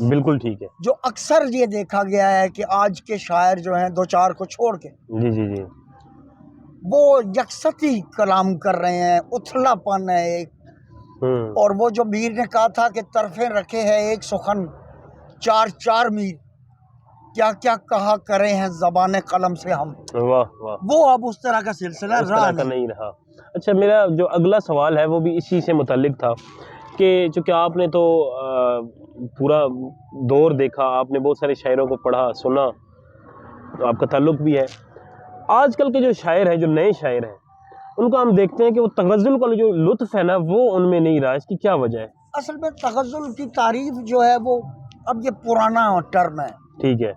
بالکل ٹھیک ہے. جو اکثر یہ دیکھا گیا ہے کہ آج کے شاعر جو ہیں دو چار کو چھوڑ کے جی جی جی. وہ یکستی کلام کر رہے ہیں، اتھلا پن ہے ایک. اور وہ جو میر نے کہا تھا کہ طرفیں رکھے ہے ایک سخن چار چار میر، کیا کیا کہا کرے ہیں زبان قلم سے ہم. واہ واہ. وہ اب اس طرح کا سلسلہ اس طرح کا نہیں رہا. اچھا میرا جو اگلا سوال ہے وہ بھی اسی سے متعلق تھا کہ چونکہ آپ نے تو پورا دور دیکھا، آپ نے بہت سارے شاعروں کو پڑھا سنا، تو آپ کا تعلق بھی ہے. آج کل کے جو شاعر ہیں، جو نئے شاعر ہیں، ان کو ہم دیکھتے ہیں کہ وہ تغزل کا جو لطف ہے نا وہ ان میں نہیں رہا. اس کی کیا وجہ ہے؟ اصل میں تغزل کی تعریف جو ہے وہ اب یہ پرانا ٹرم ہے. ٹھیک ہے.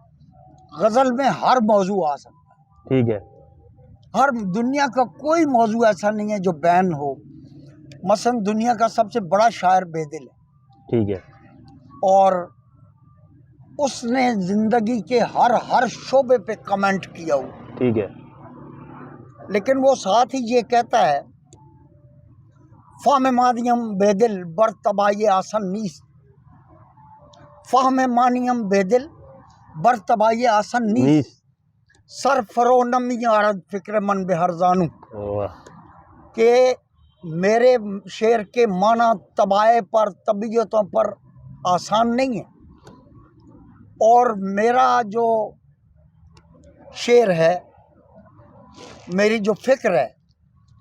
غزل میں ہر موضوع آ سکتا ہے. ٹھیک ہے. ہر دنیا کا کوئی موضوع ایسا نہیں ہے جو بین ہو. مثلا دنیا کا سب سے بڑا شاعر بیدل ہے. ٹھیک ہے. اور اس نے زندگی کے ہر شعبے پہ کمنٹ کیا ہو. ٹھیک ہے. لیکن وہ ساتھ ہی یہ کہتا ہے فہم مانیم بیدل بر تبائی آسن نیست. فہم مانیم بیدل بر تبائی آسن نیست. سر فرو نمی آرد فکر من بہر زانو. کہ میرے شعر کے معنی طبائع پر، طبیعتوں پر آسان نہیں ہے، اور میرا جو شعر ہے، میری جو فکر ہے،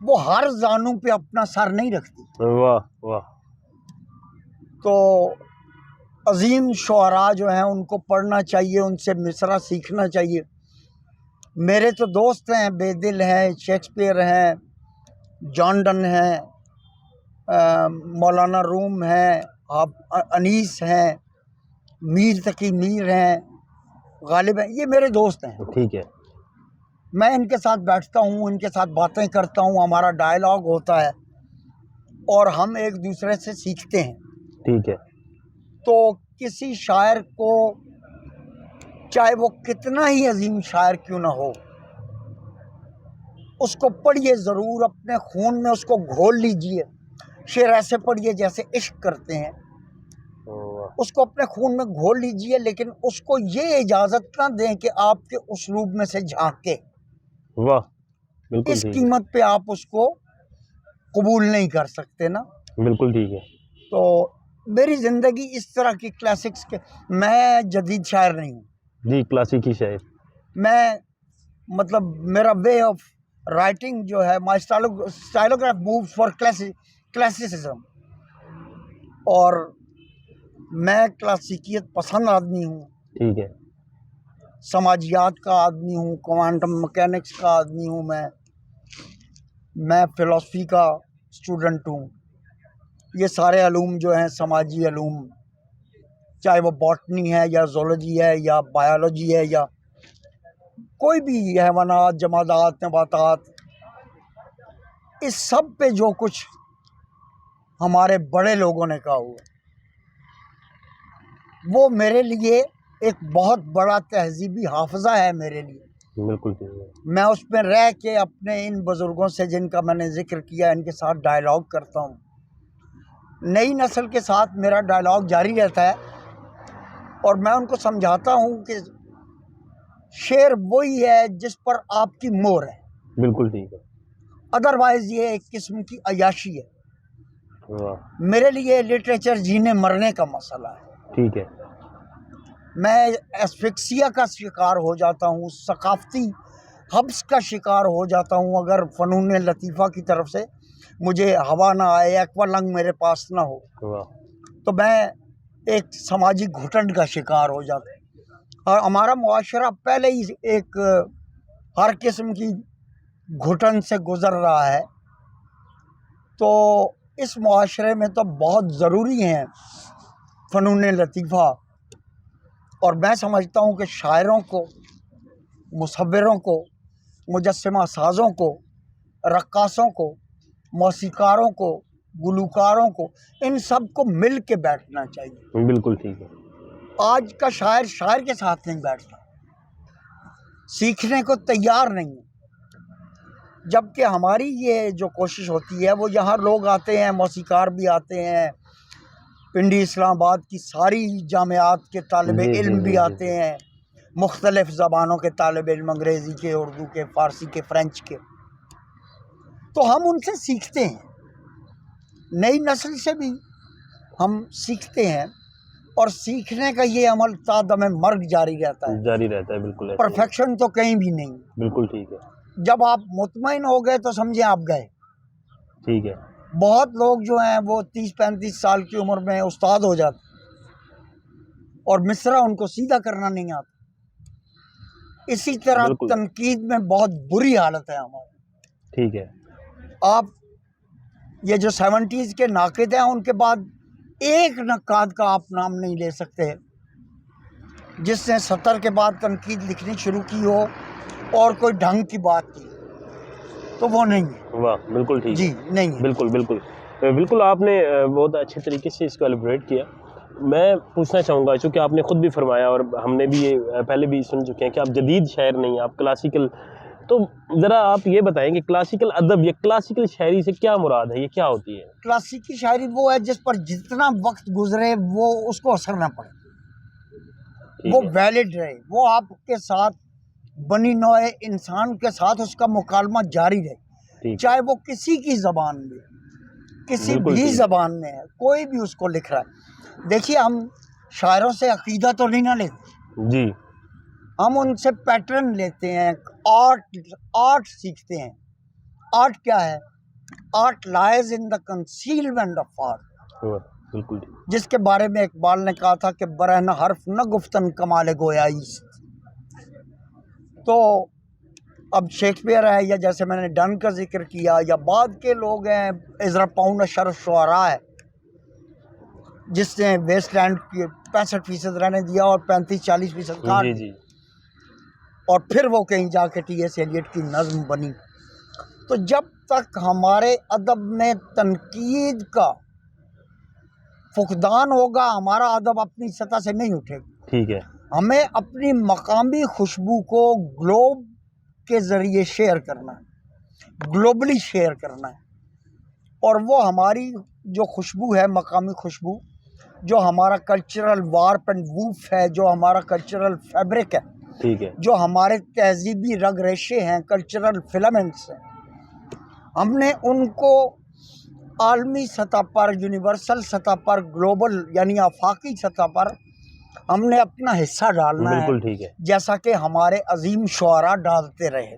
وہ ہر زانوں پہ اپنا سر نہیں رکھتی. واہ واہ. تو عظیم شعراء جو ہیں ان کو پڑھنا چاہیے، ان سے مصرع سیکھنا چاہیے. میرے تو دوست ہیں، بیدل ہیں، شیکسپیئر ہیں، جان ڈن ہیں، مولانا روم ہیں، انیس ہیں، میر تقی میر ہیں، غالب ہیں. یہ میرے دوست ہیں. ٹھیک ہے. میں ان کے ساتھ بیٹھتا ہوں، ان کے ساتھ باتیں کرتا ہوں، ہمارا ڈائلاگ ہوتا ہے اور ہم ایک دوسرے سے سیکھتے ہیں. ٹھیک ہے. تو کسی شاعر کو، چاہے وہ کتنا ہی عظیم شاعر کیوں نہ ہو، اس کو پڑھیے ضرور، اپنے خون میں اس کو گھول لیجئے. شعر ایسے پڑھیے جیسے عشق کرتے ہیں، اس کو اپنے خون میں گھول لیجئے، لیکن اس کو یہ اجازت نہ دیں کہ آپ کے اسلوب میں سے جھانکے. واہ بالکل. اس قیمت پہ آپ اس کو قبول نہیں کر سکتے نا. بالکل ٹھیک ہے. تو میری زندگی اس طرح کی کلاسکس کے، میں جدید شاعر نہیں ہوں جی، کلاسیکی شاعر. میں، مطلب میرا وے آف رائٹنگ جو ہے، مائی اسٹائلوگراف مووز فار کلاسیسزم، اور میں کلاسیکیت پسند آدمی ہوں. ٹھیک ہے. سماجیات کا آدمی ہوں، کوانٹم مکینکس کا آدمی ہوں. میں فلسفی کا اسٹوڈنٹ ہوں. یہ سارے علوم جو ہیں سماجی علوم، چاہے وہ باٹنی ہے یا زولوجی ہے یا بایولوجی ہے یا کوئی بھی حیوانات، جمادات، نباتات، اس سب پہ جو کچھ ہمارے بڑے لوگوں نے کہا ہوا، وہ میرے لیے ایک بہت بڑا تہذیبی حافظہ ہے میرے لیے. بالکل ٹھیک ہے. میں اس میں رہ کے اپنے ان بزرگوں سے جن کا میں نے ذکر کیا، ان کے ساتھ ڈائلاگ کرتا ہوں. نئی نسل کے ساتھ میرا ڈائلاگ جاری رہتا ہے، اور میں ان کو سمجھاتا ہوں کہ شعر وہی ہے جس پر آپ کی مہر ہے. بالکل ٹھیک ہے. ادروائز یہ ایک قسم کی عیاشی ہے. واہ. میرے لیے لٹریچر جینے مرنے کا مسئلہ ہے. ٹھیک ہے. میں ایسفکسیا کا شکار ہو جاتا ہوں، ثقافتی حبس کا شکار ہو جاتا ہوں اگر فنون لطیفہ کی طرف سے مجھے ہوا نہ آئے، ایکوا لنگ میرے پاس نہ ہو. واہ. تو میں ایک سماجی گھٹن کا شکار ہو جاتا ہوں. اور ہمارا معاشرہ پہلے ہی ایک ہر قسم کی گھٹن سے گزر رہا ہے. تو اس معاشرے میں تو بہت ضروری ہیں فنون لطیفہ. اور میں سمجھتا ہوں کہ شاعروں کو، مصوروں کو، مجسمہ سازوں کو، رقاصوں کو، موسیقاروں کو، گلوکاروں کو، ان سب کو مل کے بیٹھنا چاہیے. بالکل ٹھیک ہے. آج کا شاعر شاعر کے ساتھ نہیں بیٹھتا، سیکھنے کو تیار نہیں ہے. جبکہ ہماری یہ جو کوشش ہوتی ہے، وہ یہاں لوگ آتے ہیں، موسیقار بھی آتے ہیں، پنڈی اسلام آباد کی ساری جامعات کے طالب جی جی علم جی بھی جی آتے ہیں، مختلف زبانوں کے طالب علم، انگریزی کے، اردو کے، فارسی کے، فرینچ کے، تو ہم ان سے سیکھتے ہیں، نئی نسل سے بھی ہم سیکھتے ہیں، اور سیکھنے کا یہ عمل تا دم مرگ جاری رہتا ہے، جاری رہتا ہے، بالکل ایسا ہی ہے۔ پرفیکشن تو کہیں بھی نہیں۔ بالکل ٹھیک ہے، جب آپ مطمئن ہو گئے تو سمجھیں آپ گئے۔ ٹھیک ہے، بہت لوگ جو ہیں وہ 30-35 سال کی عمر میں استاد ہو جاتے اور مصرع ان کو سیدھا کرنا نہیں آتا۔ اسی طرح بالکل تنقید میں بہت بری حالت ہے ہماری۔ ٹھیک ہے، آپ یہ جو 70s کے ناقد ہیں ان کے بعد ایک نقاد کا آپ نام نہیں لے سکتے جس نے 70 کے بعد تنقید لکھنی شروع کی ہو اور کوئی ڈھنگ کی بات کی، تو وہ نہیں ہے۔ واہ، بالکل ٹھیک جی ہے، نہیں ہے۔ بالکل بالکل بالکل، آپ نے بہت اچھے طریقے سے اس کو ایلیبریٹ کیا۔ میں پوچھنا چاہوں گا، چونکہ آپ نے خود بھی فرمایا اور ہم نے بھی یہ پہلے بھی سن چکے ہیں کہ آپ جدید شاعر نہیں، آپ کلاسیکل، تو ذرا آپ یہ بتائیں کہ کلاسیکل ادب یا کلاسیکل شاعری سے کیا مراد ہے، یہ کیا ہوتی ہے؟ کلاسیکی شاعری وہ ہے جس پر جتنا وقت گزرے وہ اس کو اثر نہ پڑے، وہ ٹھیک ہے، ویلڈ رہے، وہ آپ کے ساتھ بنی نوع انسان کے ساتھ اس کا مکالمہ جاری رہے، ٹھیک، چاہے وہ کسی کی زبان میں، کسی بالکل بھی ٹھیک ہے، زبان میں ہے، کوئی بھی اس کو لکھ رہا ہے۔ دیکھیے ہم شاعروں سے عقیدہ تو نہیں نہ لیتے، جی، ہم ان سے پیٹرن لیتے ہیں، آرٹ سیکھتے ہیں۔ آرٹ کیا ہے؟ Art لائز in the concealment of art, واہ، بالکل ٹھیک، جس کے بارے میں اقبال نے کہا تھا کہ برہنہ حرف نہ گفتن کمال گویائی سے۔ تو اب شیکسپیئر ہے، یا جیسے میں نے ڈن کا ذکر کیا، یا بعد کے لوگ ہیں، عزرا پاؤن اشرف شعراء ہے جس نے ویسٹ لینڈ کی 65% رہنے دیا اور 35-40% کاٹ جی دی، جی، اور پھر وہ کہیں جا کے ٹی ایس ایلیٹ کی نظم بنی۔ تو جب تک ہمارے ادب میں تنقید کا فقدان ہوگا ہمارا ادب اپنی سطح سے نہیں اٹھے گا۔ ٹھیک ہے، ہمیں اپنی مقامی خوشبو کو گلوب کے ذریعے شیئر کرنا ہے، گلوبلی شیئر کرنا ہے، اور وہ ہماری جو خوشبو ہے، مقامی خوشبو، جو ہمارا کلچرل وارپ اینڈ ووف ہے، جو ہمارا کلچرل فیبرک ہے، ٹھیک ہے، جو ہمارے تہذیبی رگ ریشے ہیں، کلچرل فلامنٹس ہیں، ہم نے ان کو عالمی سطح پر، یونیورسل سطح پر، گلوبل یعنی آفاقی سطح پر ہم نے اپنا حصہ ڈالنا ہے، بالکل ٹھیک ہے، جیسا کہ ہمارے عظیم شعراء ڈالتے رہے۔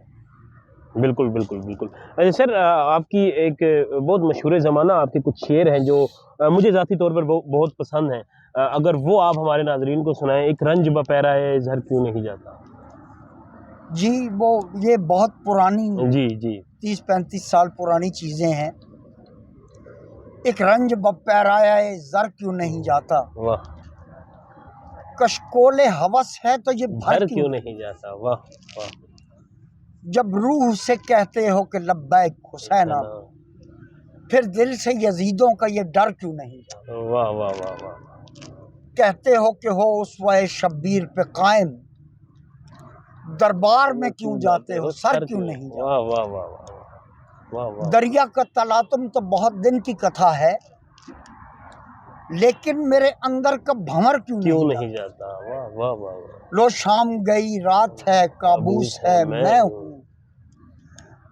بالکل بالکل بالکل۔ اچھا سر، آپ کی ایک بہت مشہور زمانہ آپ کے کچھ شعر ہیں جو مجھے ذاتی طور پر بہت پسند ہیں، اگر وہ آپ ہمارے ناظرین کو سنائیں۔ ایک رنج بپیرا ہے زہر کیوں نہیں جاتا۔ جی وہ یہ بہت پرانی، جی جی، 30-35 سال پرانی چیزیں ہیں۔ ایک رنج بپیرائے زر کیوں نہیں جاتا، واہ، کشکول ہوس ہے تو یہ گھر بھر کیوں نہیں جاتا، واہ واہ، جب روح سے کہتے ہو کہ لبیک حسینا، پھر دل سے یزیدوں کا یہ ڈر کیوں نہیں جاتا، واہ واہ واہ واہ، کہتے ہو کہ ہو اسوہ شبیر پہ قائم، دربار میں کیوں جاتے ہو سر کیوں نہیں جاتا۔ واہ واہ واہ واہ واہ واہ، دریا کا تلاطم تو بہت دن کی کتھا ہے، لیکن میرے اندر کا بھنور کیوں نہیں جاتا۔ جاتا، واہ واہ واہ واہ، لو شام گئی رات ہے کابوس ہے میں ہوں،